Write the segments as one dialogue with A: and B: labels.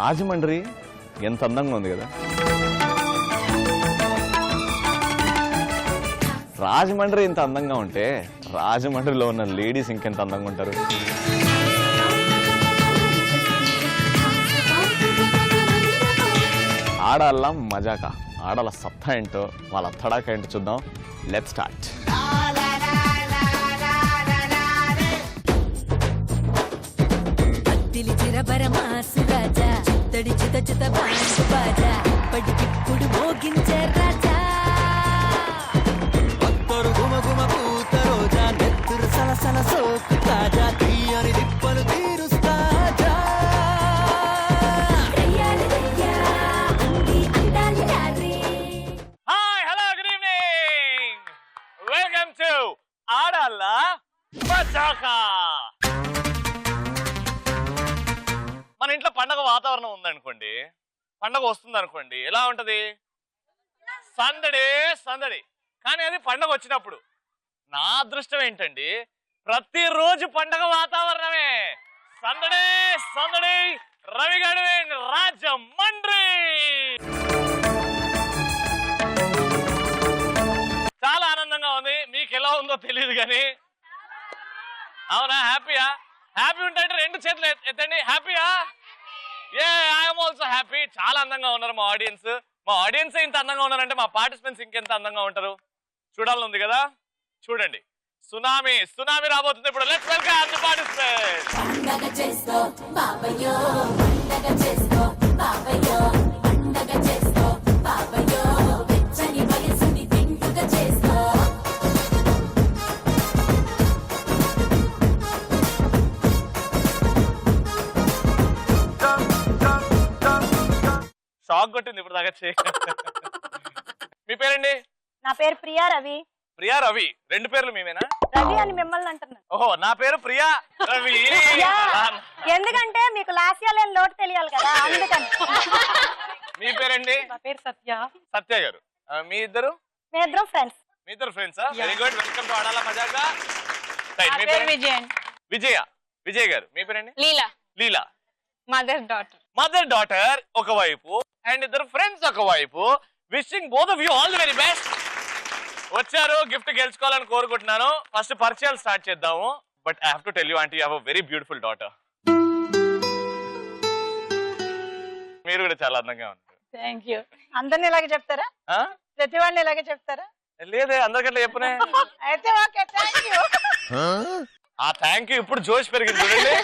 A: రాజమండ్రి ఎంత అందంగా ఉంది కదా. రాజమండ్రి ఇంత అందంగా ఉంటే రాజమండ్రిలో ఉన్న లేడీస్ ఇంకెంత అందంగా ఉంటారు. ఆడాళ్ళ మజాక, ఆడాల సత్తా ఏంటో, వాళ్ళ తడాక ఏంటో చూద్దాం. Let's start.
B: ఇప్పటికిప్పుడు మోగించే రాజా, గుమగుమ పూత రోజా, నెత్తురు సలసల సోకు తాజా, తీయని దిప్పలు తీరుస్తాజా.
A: Hi, hello, good evening, welcome to Aadalla Majaka. మన ఇంట్లో పండగ వాతావరణం ఉందనుకోండి, పండగ వస్తుంది అనుకోండి, ఎలా ఉంటది? సందడే సందడి. కానీ అది పండగ వచ్చినప్పుడు నా అదృష్టం ఏంటండి, ప్రతిరోజు పండగ వాతావరణమే. సందడే సందడి, రవిగడు రాజమండ్రి. చాలా ఆనందంగా ఉంది. మీకు ఎలా ఉందో తెలియదు కానీ, అవునా? హ్యాపీయా? హ్యాపీ ఉంటే రెండు చేతులు ఎత్తండి. హ్యాపీయా? I'm also happy. చాలా అందంగా ఉన్నారు మా ఆడియన్స్. మా ఆడియన్స్ ఇంత అందంగా ఉన్నారంటే మా పార్టిసిపెంట్స్ ఇంకెంత అందంగా ఉంటారు. చూడాలని ఉంది కదా, చూడండి. సునామీ సునామీ రాబోతుంది ఇప్పుడు. Let's welcome the participants. పండగ చేసుకో బాబయ్యో, పండగ చేసుకో బాబయ్యో, పండగ చేసుకో బాబయ్యో, వెచ్చని వయసుని వింటుగా చేసుకో. షాక్ కొట్టింది ఇప్పుడు దాకా. మీ పేరండి?
C: నా పేరు ప్రియా రవి.
A: ప్రియా రవి, రెండు పేర్లు మీవేనా?
C: రవి అని మిమ్మల్ని అంటున్నాను.
A: ఓహో, నా పేరు ప్రియా రవి.
C: ఎందుకంటే మీకు లాస్యా లేని లోటు తెలియాలి కదా, అందుకని.
A: మీ పేరండి?
C: నా పేరు సత్య.
A: సత్య గారు. మీ ఇద్దరు?
C: మీ ఇద్దరు ఫ్రెండ్స్.
A: మీ ఇద్దరు ఫ్రెండ్సా? Very good, welcome to Aadala Majaka.
C: Vijayan.
A: Vijaya. Vijay గారు. మీ పేరండి?
C: Leela.
A: Leela.
C: Mother daughter.
A: Mother daughter ఒకవైపు అండ్ ఇద్దరు ఫ్రెండ్స్ ఒకవైపు. Wishing both of you all the very best. వచ్చారు, గిఫ్ట్ గెలుచుకోవాలని కోరుకుంటున్నాను. ఫస్ట్ పరిచయాలు స్టార్ట్ చేద్దాము. But I have to tell you aunty, you have a very beautiful daughter. మీరు కూడా చాలా అందంగా ఉన్నారు.
C: Thank you. అందరిని ఇలాగే చెప్తారా? ప్రతి వాళ్ళని ఇలాగే చెప్తారా?
A: లేదే, అందరికంటే చెప్పునే.
C: అయితే ఓకే, థ్యాంక్ యూ.
A: ఆ థ్యాంక్ యూ ఇప్పుడు జోష్ పెరిగింది చూడండి.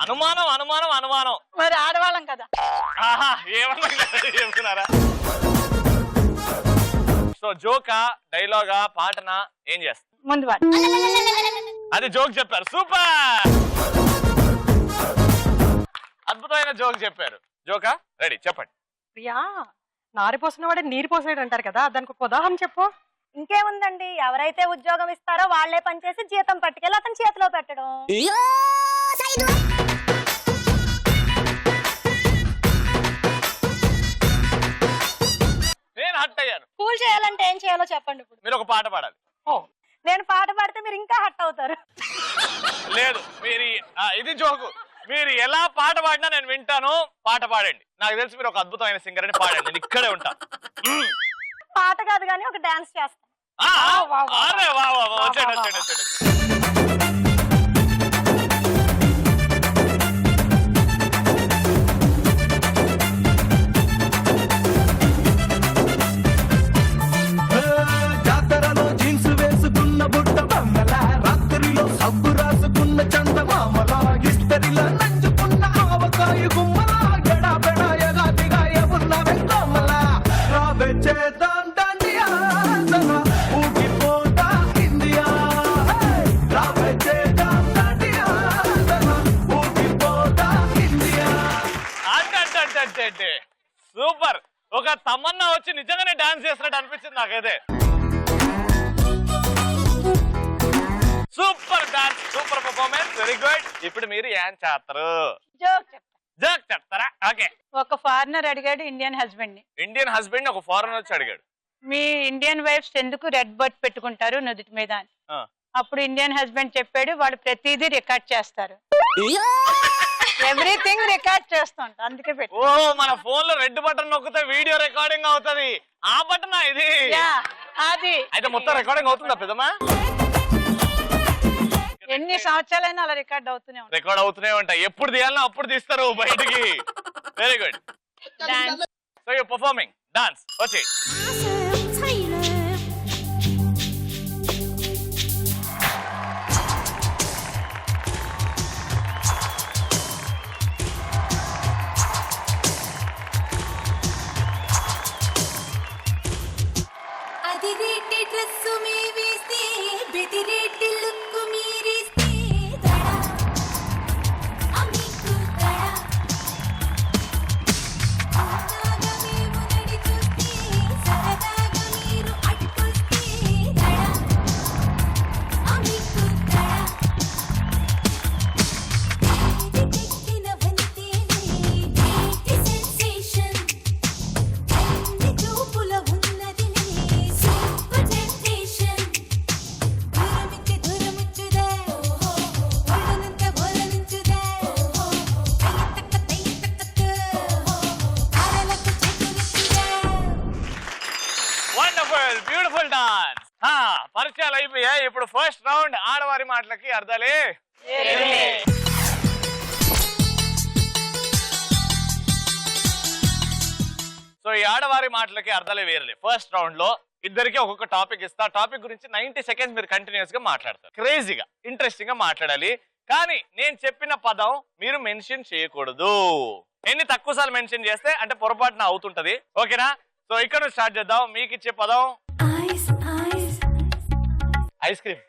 A: అనుమానం అనుమానం అనుమానం.
C: మరి ఆడవాళ్ళం కదా.
A: ఆహా, ఏమన్నా చెప్తున్నారా? సో జోకా, డైలాగా, పాటనా, ఏం చేస్తారు?
C: ముందు
A: అది జోక్ చెప్పారు. సూపర్, అద్భుతమైన జోక్ చెప్పారు. జోకా రెడీ, చెప్పండి.
C: ప్రియా, నారి పోసిన వాడే నీరు పోసాడు అంటారు కదా, దానికి ఒక ఉదాహరణ చెప్పు. ఇంకేముందండి, ఎవరైతే ఉద్యోగం ఇస్తారో వాళ్లే పనిచేసి జీతం పట్టుకెళ్ళి అతని చేతిలో పెట్టడం.
A: నేను హట్ అయ్యాను.
C: కూల్ చేయాలంటే ఏం చేయాలో చెప్పండి. ఇప్పుడు
A: మీరు ఒక పాట పాడాలి.
C: నేను పాట పాడితే మీరు ఇంకా హట్ అవుతారు.
A: లేదు, మీరు ఇది జోకు. మీరు ఎలా పాట పాడినా నేను వింటాను. పాట పాడండి. నాకు తెలిసి మీరు ఒక అద్భుతమైన సింగర్ అని పాడండి, నేను ఇక్కడే ఉంటా.
C: పాట కాదు కానీ ఒక డాన్స్ చేస్తాను.
A: అరే వా వా, వచ్చేయండి వచ్చేయండి వచ్చేయండి.
B: జాతరలో జీన్స్ వేసుకున్న బుట్ట బొమ్మల, రాత్రిలో సబ్బు రాసుకున్న చందమామల, ఇస్తరిలో నంచుకున్న ఆవకాయ గుమ్మల, గడబెడ ఎగాదిగా ఉన్న వెంకమ్మల, రాబే చేద్దాం దండియా, ఊగిపోతా ఇండియా, రాబే చేద్దాం దండియా, ఊగిపోతా ఇండియా.
A: అంటే సూపర్. ఒక తమన్నా వచ్చి నిజంగానే డాన్స్ చేస్తున్నట్టు అనిపించింది నాకైతే. Super dance, super performance, very good. ఇప్పుడు మీరు ఏం చేస్తారు? జోక్ చెప్తారా? ఓకే.
C: ఒక ఫారినర్ అడిగాడు ఇండియన్ హస్బెండ్ ని.
A: ఇండియన్ హస్బెండ్ ఒక ఫారెనర్ వచ్చి అడిగాడు,
C: మీ ఇండియన్ వైఫ్స్ ఎందుకు రెడ్ బర్డ్ పెట్టుకుంటారు నుదుటి మీద అని. అప్పుడు ఇండియన్ హస్బెండ్ చెప్పాడు, వాళ్ళు ప్రతిదీ రికార్డ్ చేస్తారు.
D: ఎవ్రీథింగ్ రికార్డ్ చేస్తుంటా, అందుకే పెట్టి.
A: ఓ మన ఫోన్ లో రెడ్ బటన్ నొక్కితే వీడియో రికార్డింగ్ అవుతది. ఆ బటన్ ఇది.
D: అది
A: అయితే మొత్తం రికార్డింగ్ అవుతుందా పెద్దమ్మా?
D: ఎన్ని సంవత్సరాలైనా అలా రికార్డ్ అవుతూనే ఉంటాయి.
A: రికార్డ్ అవుతూనే ఉంటాయి. ఎప్పుడు తీయాలన్నా అప్పుడు తీస్తారు బయటికి. Very good. So you performing dance. వచ్చి
E: అదిరేటి డ్రెస్సు మీ వేస్తే బెదిరేటి లుక్కు మీరేస్తే దడా అమికు దడా సరదాగా మేము నడి చూస్తే సరదాగా మీరు అడ్డుకొస్తే దడా అమికు దడా ఇది తెక్కిన వంతేనే నీటి సెన్సేషన్ అన్ని చూపుల ఉన్నది సూపర్ టెంప్టేషన్ దూరమిచ్చుదే ఒళ్ళనంత బోలనించుదే తయ్యతక్క ఆరలకు చేతులెత్తుదే.
A: Wonderful beautiful dance. పరిచయాలు అయిపోయాయి. ఇప్పుడు ఫస్ట్ రౌండ్ ఆడవారి మాటలకి అర్థాలే. సో ఈ ఆడవారి మాటలకి అర్థాలే వేరలే. ఫస్ట్ రౌండ్ లో ఇద్దరికి ఒక్కొక్క టాపిక్ ఇస్తా. టాపిక్ గురించి 90 సెకండ్స్ మీరు కంటిన్యూస్ గా మాట్లాడతారు. క్రేజీగా ఇంట్రెస్టింగ్ గా మాట్లాడాలి. కానీ నేను చెప్పిన పదం మీరు మెన్షన్ చేయకూడదు. ఎన్ని తక్కువ సార్లు మెన్షన్ చేస్తే అంటే పొరపాటున అవుతుంటది. ఓకేనా? సో ఇక్కడ నుంచి స్టార్ట్ చేద్దాం. మీకు ఇచ్చే పదం ఐస్ క్రీమ్.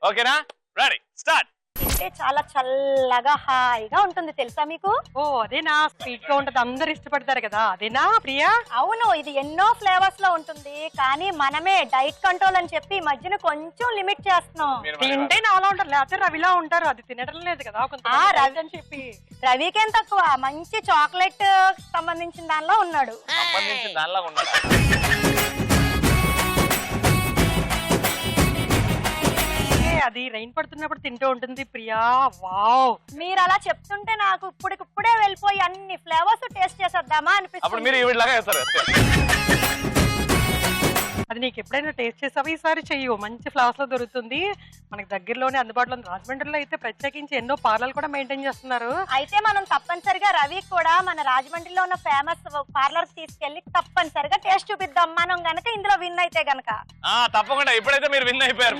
A: ఓకేనా? Ready start.
C: తింటే చాలా చల్లగా హాయిగా ఉంటుంది తెలుసా మీకు? ఓ అదేనా? స్వీట్ గా ఉంటది, అందరు ఇష్టపడతారు కదా, అదేనా ప్రియా? అవును, ఇది ఎన్నో ఫ్లేవర్స్ లో ఉంటుంది. కానీ మనమే డైట్ కంట్రోల్ అని చెప్పి ఈ మధ్యన కొంచెం లిమిట్ చేస్తున్నాం. తింటే నాలా ఉంటారు, లేకపోతే రవిలా ఉంటారు. అది తినడం లేదు కదా రవి అని చెప్పి. రవికేం తక్కువ, మంచి చాక్లెట్ సంబంధించిన దానిలో ఉన్నాడు. అది రైన్ పడుతున్నప్పుడు తింటూ ఉంటుంది ప్రియా. వావ్, మీరు అలా చెప్తుంటే నాకు ఇప్పుడే వెళ్ళిపోయి అన్ని ఫ్లేవర్స్ టేస్ట్ చేసేద్దామా అనిపిస్తుంది. అది నీకు ఎప్పుడైనా టేస్ట్ చేసావా? ఈసారి చెయ్యు, మంచి ఫ్లేవర్స్ లో దొరుకుతుంది మనకి దగ్గరలోనే అందుబాటులో. రాజమండ్రిలో అయితే ప్రత్యేకించి ఎన్నో పార్లర్లు కూడా మెయింటైన్ చేస్తున్నారు. అయితే మనం తప్పనిసరిగా రవి కూడా మన రాజమండ్రిలో ఉన్న ఫేమస్ పార్లర్ తీసుకెళ్లి తప్పనిసరిగా టేస్ట్ చూపిద్దాం. మనం గనక ఇందులో విన్ అయితే గనక.
A: తప్పకుండా. ఇప్పుడైతే మీరు విన్ అయిపోయారు.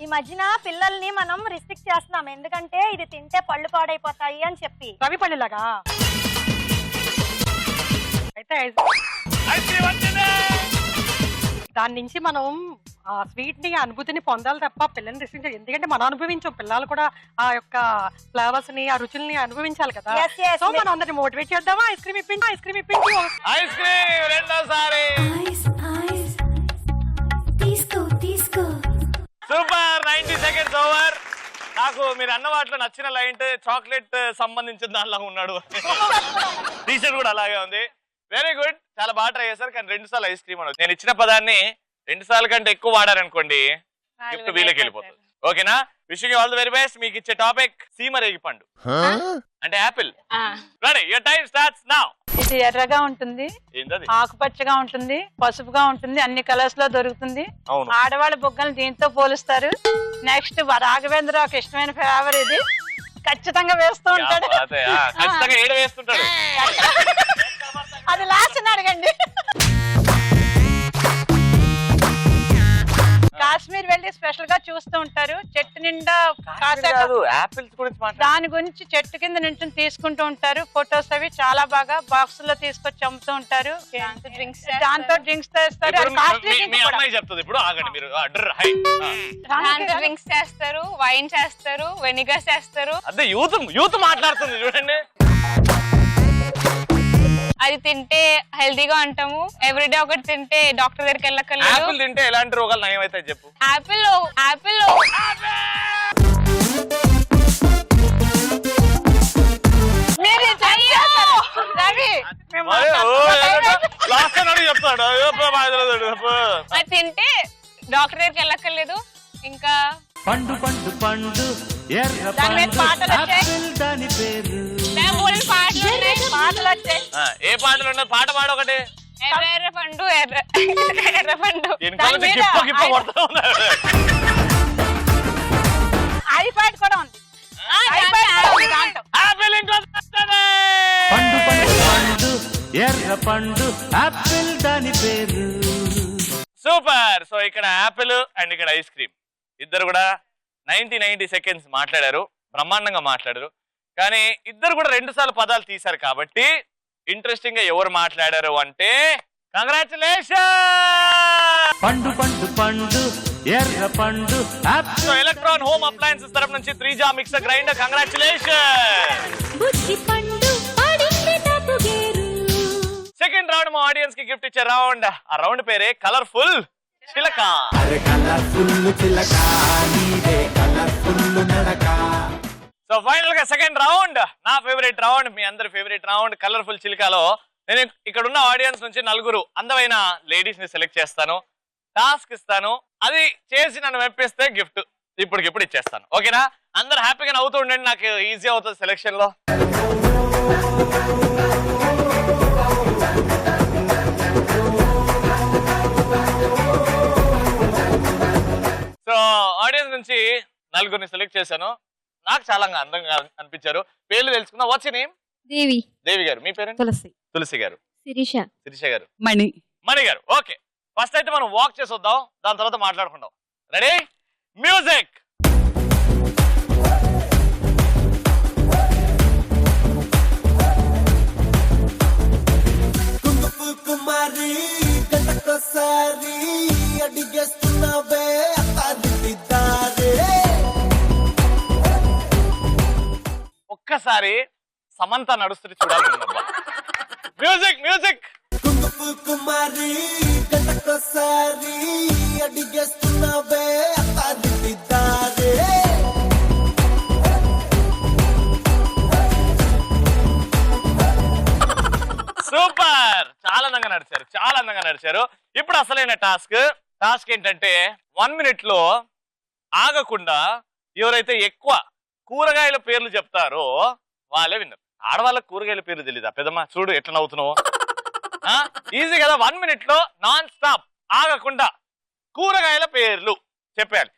C: ఈ మధ్యన పిల్లల్ని మనం రిస్ట్రిక్ట్ చేస్తున్నాం, ఎందుకంటే ఇది తింటే పళ్ళు పాడైపోతాయి అని చెప్పి. రవి పళ్ళులాగా అయితే దాని నుంచి మనం ఆ స్వీట్ ని అనుభూతిని పొందాలి తప్ప పిల్లల్ని రిస్ట్రిక్ట్. ఎందుకంటే మనం అనుభవించాం, పిల్లలు కూడా ఆ యొక్క ఫ్లేవర్స్ ని, ఆ రుచుల్ని అనుభవించాలి కదా. సో మనం అందరిని మోటివేట్ చేద్దామా? ఐస్ క్రీమ్ ఇప్పించు, ఐస్ క్రీమ్ ఇప్పించు.
A: ఐస్ క్రీమ్ రెండోసారి. సూపర్. 90 seconds over. నాకు మీరు అన్న వాటిలో నచ్చిన లైన్ చాక్లెట్ సంబంధించిన దానిలాగా ఉన్నాడు. టీషర్ట్ కూడా అలాగే ఉంది. వెరీ గుడ్, చాలా బాగా ట్రై చేశారు. కానీ 2 సార్లు ఐస్ క్రీమ్ అనొచ్చు. నేను ఇచ్చిన పదాన్ని 2 సార్లు కంటే ఎక్కువ వాడారనుకోండి, గిఫ్ట్ వీళ్ళకి వెళ్ళిపోతుంది. ఓకేనా? Wishing you all the very best. మీకు ఇచ్చే టాపిక్ సీమ రేగి పండు అంటే Apple. Ready, your time starts now.
D: ఇది ఎర్రగా ఉంటుంది, ఆకుపచ్చగా ఉంటుంది, పసుపుగా ఉంటుంది, అన్ని కలర్స్ లో దొరుకుతుంది. ఆడవాళ్ళ బొగ్గలు దీంతో పోలుస్తారు. నెక్స్ట్ రాఘవేంద్రరావుకి ఇష్టమైన ఫ్లేవర్ ఇది. ఖచ్చితంగా వేస్తూ ఉంటాడు. అది లాస్ట్ అడగండి. కాశ్మీర్ వెళ్ళి స్పెషల్ గా చూస్తూ ఉంటారు. చెట్టు నిండా దాని గురించి చెట్టు కింద నుంచి తీసుకుంటూ ఉంటారు. ఫొటోస్ అవి చాలా బాగా బాక్స్ లో తీసుకొచ్చి అమ్ముతూ ఉంటారు. దాంతో డ్రింక్స్ చేస్తారు.
F: డ్రింక్స్ చేస్తారు, వైన్ చేస్తారు, వెనిగర్ చేస్తారు.
A: అదే యూత్ మాట్లాడుతుంది చూడండి.
F: అది తింటే హెల్దీగా ఉంటాము. ఎవ్రీడే ఒకటి తింటే డాక్టర్ దగ్గరికి వెళ్ళక్కర్లేదు.
A: యాపిల్ తింటే ఎలాంటి రోగాలు నయం అవుతాయి చెప్పు?
F: యాపిల్ అది తింటే డాక్టర్ దగ్గరికి వెళ్ళక్కర్లేదు. ఇంకా
B: పండు పండు పండు ఎర్ర
D: దాని మీద
B: పండు
D: పాటలు వచ్చాయి.
B: ఆపిల్ దాని పేరు
D: పాటలు వచ్చాయి.
A: ఏ పాటలు ఉన్నాయి? పాట పాడు ఒకటి.
F: ఎర్ర ఎర్ర పండు ఎర్ర ఎర్ర పండు.
A: దీనికోసం
D: దాని మీద
A: గిప్ప గిప్ప కొడతా ఉన్నారు.
D: ఐపాడ్ కూడా ఉంది. ఐపాడ్ కూడా ఉంది దాంట్లో.
A: ఆపిల్ ఇంకోటి వస్తది.
B: పండు పండు పండు ఎర్ర పండు ఆపిల్ దాని పేరు.
A: సూపర్. సో ఇక్కడ యాపిల్ అండ్ ఇక్కడ ఐస్ క్రీమ్ ఇద్దరు కూడా 90 సెకండ్స్ మాట్లాడారు, బ్రహ్మాండంగా మాట్లాడారు. కానీ ఇద్దరు కూడా 2 సార్లు పదాలు తీశారు కాబట్టి ఇంట్రెస్టింగ్ గా ఎవరు మాట్లాడారు అంటే కంగ్రాచులేషన్.
B: పండు పండు పండు ఎర్ర పండు apple.
A: So electron home appliances తరపు నుంచి 3 మిక్సర్ గ్రైండర్ కంగ్రాచులేషన్.
E: బుద్ధి పండు పడింది తప్పు గేరు
A: సెకండ్ రౌండ్ మా ఆడియన్స్ కి గిఫ్ట్ ఇచ్చే రౌండ్. ఆ రౌండ్ పేరే కలర్ఫుల్ చిలక.
B: అరే కలర్ఫుల్ చిలక నీదే కలర్ఫుల్ నడక.
A: సో ఫైనల్ గా సెకండ్ రౌండ్, నా ఫేవరెట్ రౌండ్, మీ అందరి ఫేవరెట్ రౌండ్ కలర్ఫుల్ చిలకలో నేను ఇక్కడ ఉన్న ఆడియన్స్ నుంచి 4 అందమైన లేడీస్ ని సెలెక్ట్ చేస్తాను, టాస్క్ ఇస్తాను. అది చేసి నన్ను మెప్పిస్తే గిఫ్ట్ ఇప్పటికిప్పుడు ఇచ్చేస్తాను. ఓకేనా? అందరు హ్యాపీగా నవ్వుతూ ఉండండి, నాకు ఈజీ అవుతుంది సెలెక్షన్ లో. సో ఆడియన్స్ నుంచి 4 సెలెక్ట్ చేశాను. నాకు చాలా అందంగా అనిపించారు. పేర్లు తెలుసుకుందాం. What's name?
F: దేవి.
A: దేవి గారు. మీ పేరు?
G: తులసి.
A: తులసి గారు.
F: శిరీష.
A: శిరీష గారు.
G: మణి.
A: మణి గారు. ఓకే, ఫస్ట్ అయితే మనం వాక్ చేసి వద్దాం, దాని తర్వాత మాట్లాడుకుందాం. రెడీ? మ్యూజిక్.
B: కుమారి గంటకోసారి అడిగేస్తున్నావే అత్తాదిద్దారే.
A: ఒక్కసారి సమంత నడుస్తుంది చూడాలనుకున్నా. Music music.
B: కుమారి గంటకోసారి అడిగేస్తున్నావే అత్తాదిద్దారే.
A: సూపర్. చాలా అందంగా నడిచారు, చాలా అందంగా నడిచారు. ఇప్పుడు అసలైన టాస్క్ ఏంటంటే 1 మినిట్ లో ఆగకుండా ఎవరైతే ఎక్కువ కూరగాయల పేర్లు చెప్తారో వాళ్ళే విన్నారు. ఆడవాళ్ళకి కూరగాయల పేర్లు తెలీదా? పెద్దమ్మ చూడు ఎట్లా నవ్వుతున్నావు. ఈజీ కదా. 1 మినిట్ లో నాన్ స్టాప్ ఆగకుండా కూరగాయల పేర్లు చెప్పాలి.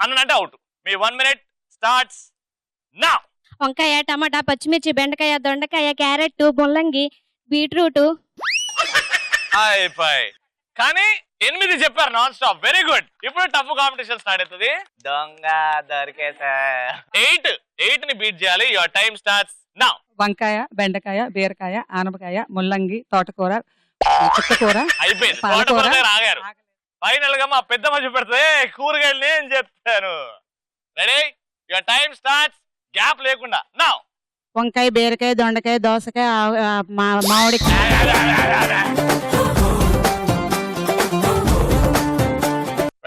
A: అన్నంటే అవుట్. మీ 1 మినిట్ స్టార్ట్స్ నౌ.
H: వంకాయ, టమాటా, పచ్చిమిర్చి, బెండకాయ, దొండకాయ, క్యారెట్, ముల్లంగి, బీట్రూట్.
A: అయిపోయి. కానీ 8 చెప్పారు నాన్ స్టాప్. Very good. ఇప్పుడు టఫ్ కాంపిటీషన్ స్టార్ట్ అవుతుంది. దొంగ దొరికేసా. 8 ని బీట్ చేయాలి. Your time starts now.
G: వంకాయ, బెండకాయ, బీరకాయ, ఆనపకాయ, ముల్లంగి, తోటకూర, చుక్కకూర,
A: అయిపోయింది.
G: పాలకూర.
A: ఆగారు. ఫైనల్ గా మా పెద్ద మధ్య పెడితే కూరగాయలు నేను చెప్తాను. Ready? Your time starts. Gap లేకుండా నౌ.
G: వంకాయ, బీరకాయ, దొండకాయ, దోసకాయ, మామిడికాయ.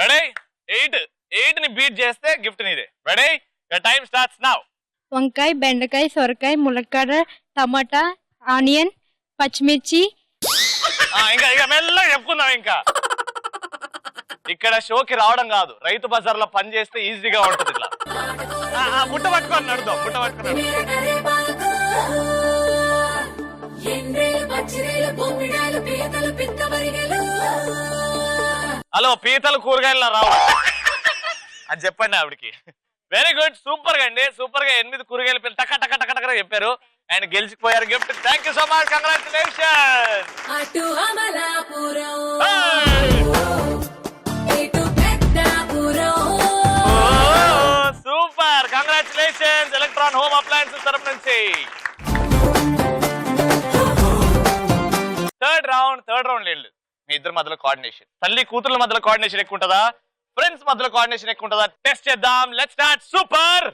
A: రెడీ? 8 ని బీట్ చేస్తే గిఫ్ట్ నీదే. Ready? Your time starts now.
H: వంకాయ, బెండకాయ, సొరకాయ, ములక్కాడ, టమాటా, ఆనియన్, పచ్చిమిర్చి.
A: ఇంకా మెల్లగా చెప్పుకుందాం. ఇంకా ఇక్కడ షోకి రావడం కాదు, రైతు బజార్ లో పని చేస్తే ఈజీగా ఉంటుంది. ఇట్లా బుట్ట పట్టుకొని నడుద్దాం. బుట్ట పట్టుకొని హలో, పీతలు కూరగాయలు రావు అది చెప్పండి ఆవిడకి. Very good. సూపర్ గా అండి, సూపర్ గా 8 కూరగాయల పేరు టక టక టక టక చెప్పారు. అండ్ గెలిచిపోయారు gift. Thank you so much. Congratulation.
E: అటు అమలాపురం ఇటు Peddapuram.
A: Super. Congratulation electron home appliances తరపు నుంచి. థర్డ్ రౌండ్ లేదు. మీ ఇద్దరు మధ్యలో కోఆర్డినేషన్, తల్లి కూతుర్ల మధ్యలో కోఆర్డినేషన్ ఎక్కువ ఉంటుందా, ఫ్రెండ్స్ మధ్యలో కోఆర్డినేషన్ ఎక్కువ ఉంటుందా? టెస్ట్ చేద్దాం. Let's start. సూపర్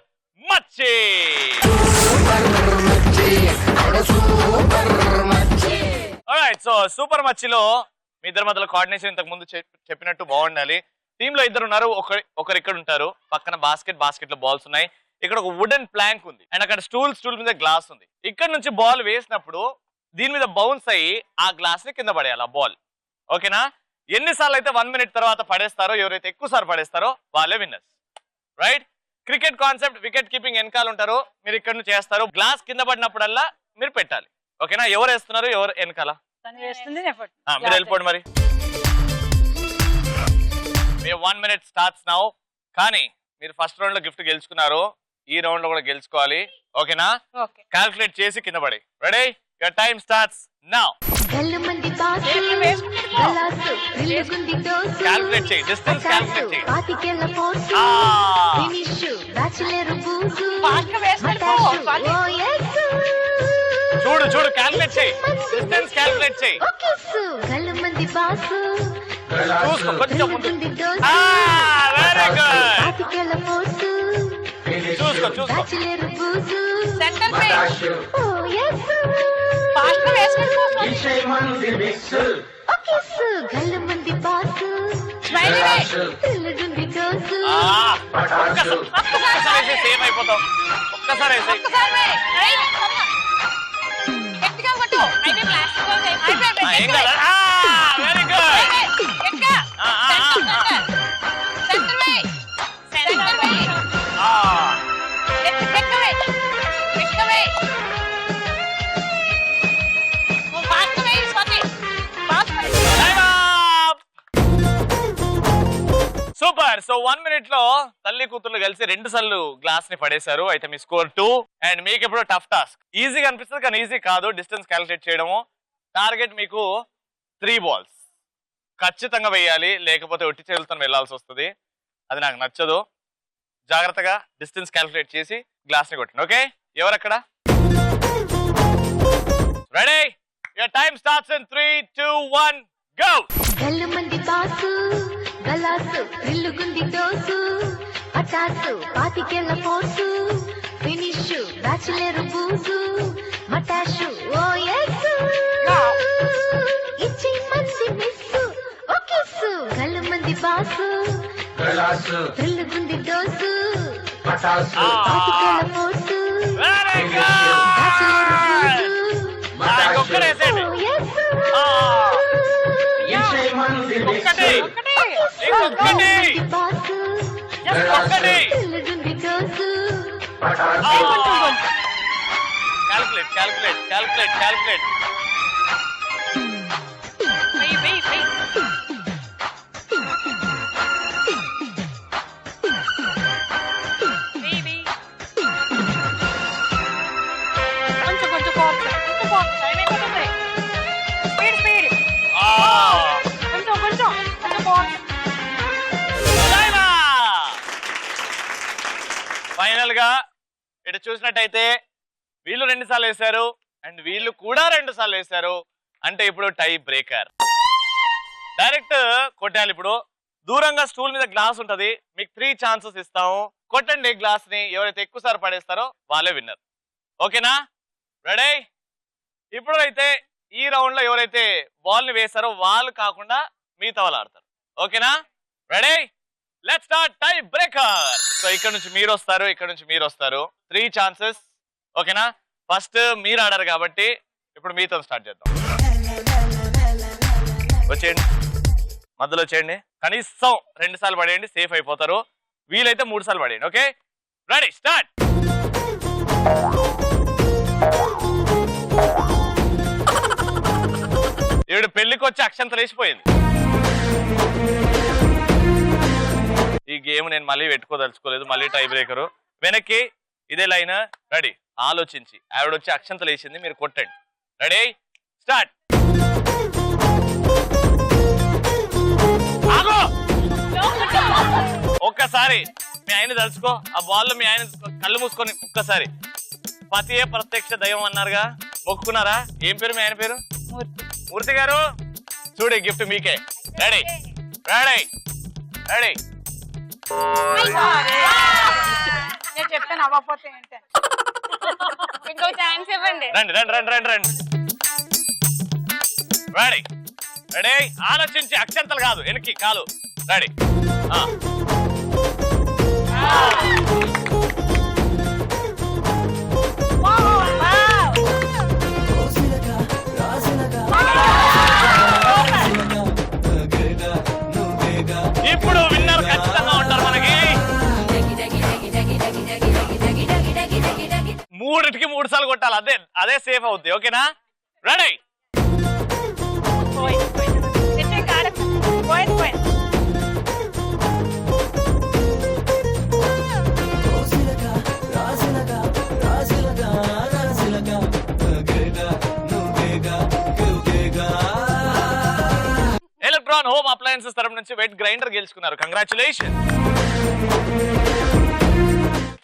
A: మచ్చి. ఆల్రైట్. సో సూపర్ మచ్చిలో మీ ఇద్దరి మధ్యలో కోఆర్డినేషన్ ఇంతకు ముందు చెప్పినట్టు బాగుండాలి. టీమ్ లో ఇద్దరు ఉన్నారు, ఒకరు ఇక్కడ ఉంటారు. పక్కన బాస్కెట్ లో బాల్స్ ఉన్నాయి. ఇక్కడ ఒక వుడెన్ ప్లాంక్ ఉంది అండ్ అక్కడ స్టూల్ మీద గ్లాస్ ఉంది. ఇక్కడ నుంచి బాల్ వేసినప్పుడు దీని మీద బౌన్స్ అయ్యి ఆ గ్లాస్ ని కింద పడేయాలి ఆ బాల్. ఓకేనా? ఎన్నిసార్లు అయితే 1 minute తర్వాత పడేస్తారో, ఎవరైతే ఎక్కువ సార్లు పడేస్తారో వాళ్ళే winners. Right? Cricket concept, wicket keeping వెనకాల ఉంటారు, మీరు ఇక్కడ నుంచి చేస్తారు. గ్లాస్ కింద పడినప్పుడల్లా మీరు పెట్టాలి. ఓకేనా? ఎవరు వేస్తున్నారు, ఎవరు వెనకాల? మీరు వెళ్ళిపోండి మరి. 1 minute స్టార్ట్స్ నౌ. కానీ మీరు ఫస్ట్ రౌండ్ లో గిఫ్ట్ గెలుచుకున్నారు, ఈ రౌండ్ లో కూడా గెలుచుకోవాలి. ఓకేనా? క్యాల్కులేట్ చేసి కింద పడి. Ready? Your time starts now. Calculate చేయి, డిస్టెన్స్ క్యాల్కులేట్ చేయి. చూడు చూడు, క్యాల్కులేట్ చేయి, డిస్టెన్స్ క్యాల్కులేట్ చేయి. చూసుకో కొంచెం ముందు. Very good. చూసుకో చూసుకో. ఒక్కసారి సేమ్ అయిపోతాం. ఒక్కసారి ఏం కదా. Very good. Super. So 1 minute లో తల్లి కూతుర్లు కలిసి 2 సార్లు గ్లాస్ ని పడేశారు. అయితే మీ స్కోర్ 2. అండ్ మీకు ఇప్పుడు టఫ్ టాస్క్. ఈజీగా అనిపిస్తుంది కానీ ఈజీ కాదు. డిస్టెన్స్ క్యాలిక్యులేట్ చేయడము. టార్గెట్ మీకు 3 balls ఖచ్చితంగా వేయాలి, లేకపోతే ఒట్టి చేతులతో వెళ్లాల్సి వస్తుంది. అది నాకు నచ్చదు. జాగ్రత్తగా డిస్టెన్స్ క్యాలిక్యులేట్ చేసి గ్లాస్ ని కొట్టండి. ఓకే? ఎవరక్కడ? Ready? Your time starts in 3, 2, 1 go. గలాసు రిల్లుగుంది డోసు పటాసు పాతికెళ్ళ పోసు ఫినిష్ బ్యాచిలర్ బూజు మటాషు ఓ యస్సు ఇచ్చి మంది మిస్సు ఓ కిస్సు గల్లు మంది బాసు గలాసు రిల్లుగుంది డోసు పటాసు పాతికెళ్ళ పోసు బ్యాచిలర్ బూజు మటాషు ఓ యస్సు ఒక్కటి calculate calculate calculate calculate. Final గా ఇటు చూసినట్టయితే వీళ్ళు 2 సార్లు వేశారు అండ్ వీళ్ళు కూడా 2 సార్లు వేశారు. అంటే ఇప్పుడు టై బ్రేకర్. డైరెక్ట్ కొట్టాలి. ఇప్పుడు దూరంగా స్టూల్ మీద గ్లాస్ ఉంటది, మీకు 3 chances ఇస్తాము. కొట్టండి గ్లాస్ ని. ఎవరైతే ఎక్కువ సార్లు పడేస్తారో వాళ్ళే విన్నర్. ఓకేనా? రెడీ? ఇప్పుడు అయితే ఈ రౌండ్ లో ఎవరైతే బాల్ ని వేస్తారో వాళ్ళు కాకుండా మిగతా వాళ్ళు ఆడతారు. ఓకేనా? Ready? Let's start tie breaker. So ఇక్కడ నుంచి మీరు వస్తారు, ఇక్కడ నుంచి మీరు వస్తారు. 3 chances. ఓకేనా? ఫస్ట్ మీరు ఆడారు కాబట్టి ఇప్పుడు మీతో స్టార్ట్ చేద్దాం. వచ్చేయండి, మధ్యలో వచ్చేయండి. కనీసం 2 సార్లు పడేయండి, సేఫ్ అయిపోతారు. వీలైతే 3 సార్లు పడేయండి. ఓకే? రెడీ? స్టార్ట్. ఈవిడ పెళ్లికి వచ్చి అక్షంతలు వేసిపోయింది. ఈ గేమ్ నేను మళ్ళీ పెట్టుకోదలుచుకోలేదు. మళ్ళీ టై బ్రేకరు. వెనక్కి ఇదే లైన్. రెడీ? ఆలోచించి ఆవిడ వచ్చి అక్షంతలు వేసింది, మీరు కొట్టండి. రెడీ? స్టార్ట్. ఒక్కసారి మీ ఆయన తలుచుకో. ఆ బాల్ లో మీ ఆయన కళ్ళు మూసుకొని ఒక్కసారి. పతియే ప్రత్యక్ష దైవం అన్నారుగా, మొక్కుకున్నారా? ఏం పేరు మీ ఆయన పేరు? మూర్తి గారు. చూడు, గిఫ్ట్ మీకే. రెడీ? రెడీ? రెడీ?
D: నేను చెప్పాను అవ్వకపోతే
F: ఇంకో ఛాన్స్ ఇవ్వండి.
A: రండి రండి రండి రండి రండి. రెడీ? రెడీ? ఆలోచించి అక్షంతలు కాదు, వెనక్కి కాలు. రెడీ? చాలు, అదే సేఫ్ అవుద్ది. ఓకేనా? రెడీ? ఎలక్ట్రాన్ హోమ్ అప్లయన్సెస్ తరపు నుంచి వెట్ గ్రైండర్ గెలుచుకున్నారు. కంగ్రాచులేషన్.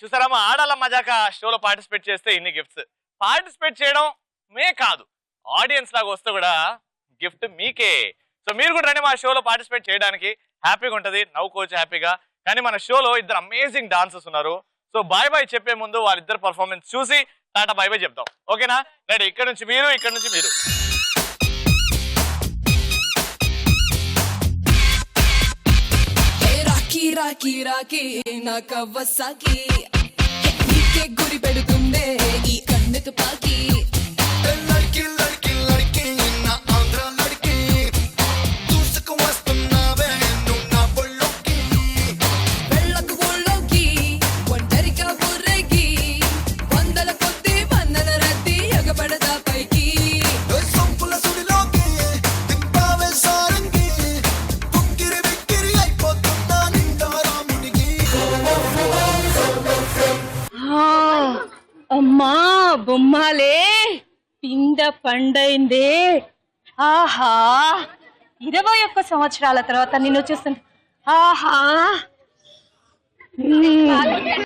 A: చూసారా మా ఆడాల మజాక షోలో పార్టిసిపేట్ చేస్తే ఇన్ని గిఫ్ట్స్. పార్టిసిపేట్ చేయడం మే కాదు, ఆడియన్స్ లాగా వస్తే కూడా గిఫ్ట్ మీకే. సో మీరు కూడా రండి మా షోలో పార్టిసిపేట్ చేయడానికి. హ్యాపీగా ఉంటుంది, నవ్వుకోవచ్చు హ్యాపీగా. కానీ మన షోలో ఇద్దరు అమేజింగ్ డాన్సర్స్ ఉన్నారు. సో బాయ్ బాయ్ చెప్పే ముందు వాళ్ళిద్దరు పర్ఫార్మెన్స్ చూసి టాటా బాయ్ బాయ్ చెప్తాం. ఓకేనా? రెడీ? ఇక్కడ నుంచి మీరు, ఇక్కడ నుంచి మీరు.
E: రాకీ రాకీ నా కవ్వసాకి నీకే గురి పెడుతుందే ఈ కన్ను తుపాకి వెళ్ళకు ఊళ్ళోకి ఒంటరిగా బుర్రెగి వందల కొద్ది వందల రద్దీ ఎగబడదా పైకి
C: అమ్మా బొమ్మాలే పిండ పండైందే. ఆహా 21 సంవత్సరాల తర్వాత నిన్ను చూస్తుంటే ఆహా.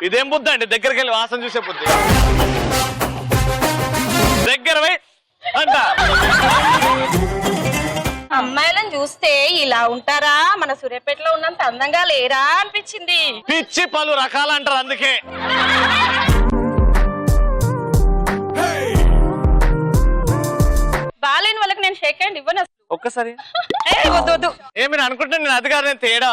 A: ఇదేం బుద్ధి అండి? దగ్గరికి వెళ్ళి వాసన చూసే బుద్ధి. దగ్గర అంట.
C: అమ్మాయిలను చూస్తే ఇలా ఉంటారా? మన సూర్యాపేటలో ఉన్నంత అందంగా లేరా అనిపించింది.
A: పిచ్చి పలు రకాలు అంటారు అందుకే.
C: బాలేని వాళ్ళకి నేను షేక్ హ్యాండ్ ఇవ్వను.
A: ఒక్కసారి
C: వద్దు వద్దు.
A: ఏమి అనుకుంటే నేను అది కాదు, నేను తేడా.